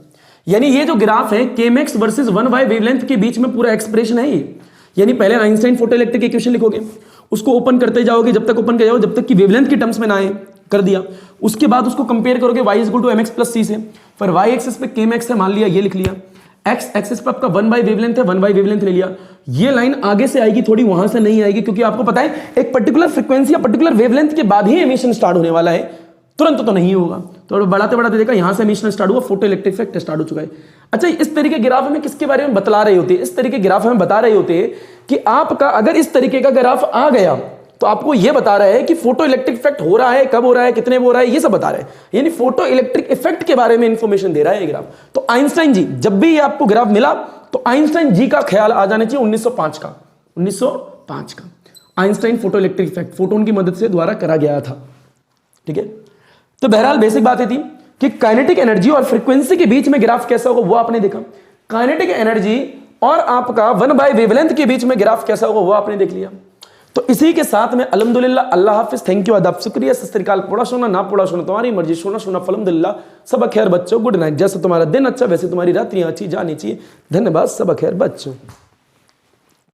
यानी ये जो ग्राफ है केमेक्स वर्सेस 1 बाय वेवलेंथ के बीच में पूरा एक्सप्रेशन है ये। यानी पहले आइंस्टाइन फोटोइलेक्ट्रिक इक्वेशन लिखोगे, उसको ओपन करते जाओगे, जब तक ओपन कर जाओ जब तक कि वेवलेंथ की टर्म्स में ना आए, कर दिया, उसके बाद उसको कंपेयर करोगे y equal to mx plus c से, फिर y एक्सिस पे kmax है, मान लिया ये लिख लिया, x एक्सिस पे आपका 1 बाय वेवलेंथ है, 1 बाय वेवलेंथ ले लिया, ये लाइन आगे से आएगी थोड़ी, वहां से नहीं आएगी, क्योंकि आपको पता है एक पर्टिकुलर फ्रीक्वेंसी या पर्टिकुलर वेवलेंथ के बाद ही एमिशन स्टार्ट होने वाला है, तुरंत तो नहीं होगा। तो बढ़ाते बढ़ाते देखा यहां से एमिशन स्टार्ट हुआ, फोटो इलेक्ट्रिक इफेक्ट स्टार्ट हो चुका है। अच्छा, इस तरीके के ग्राफ में किसके बारे में बतला रहे होते हैं, इस तरीके के ग्राफ में बता रहे होते हैं कि आपका अगर इस तरीके का ग्राफ आ गया तो आपको यह बता रहा है कि फोटो इलेक्ट्रिक इफेक्ट हो रहा है, कब हो रहा है, कितने में हो रहा है, ये सब बता रहे हैं। यानी फोटो इलेक्ट्रिक इफेक्ट के बारे में इंफॉर्मेशन दे रहा है ये ग्राफ। तो आइंस्टाइन जी, जब भी ये आपको ग्राफ मिला तो आइंस्टाइन जी का ख्याल आ जाना चाहिए 1905 का, 1905 का Einstein photo electric effect photon की मदद से द्वारा करा गया था। ठीक है, तो बहरहाल बेसिक बात थी कि काइनेटिक एनर्जी और फ्रीक्वेंसी के बीच में ग्राफ कैसा होगा वो आपने देखा, काइनेटिक एनर्जी और आपका 1 बाय वेवलेंथ के बीच में ग्राफ कैसा होगा वो आपने देख लिया। तो इसी के साथ में अल्हम्दुलिल्लाह, अल्लाह हाफिज, थैंक यू, अदब, शुक्रिया, सत श्री अकाल। पढ़ा सुना ना पढ़ा सुना तुम्हारी मर्जी, सुना सुना अल्हम्दुलिल्लाह, सब खैर बच्चों, गुड नाइट। जैसे तुम्हारा दिन अच्छा वैसे तुम्हारी रात्रियां अच्छी जानी चाहिए। धन्यवाद, सब खैर बच्चों।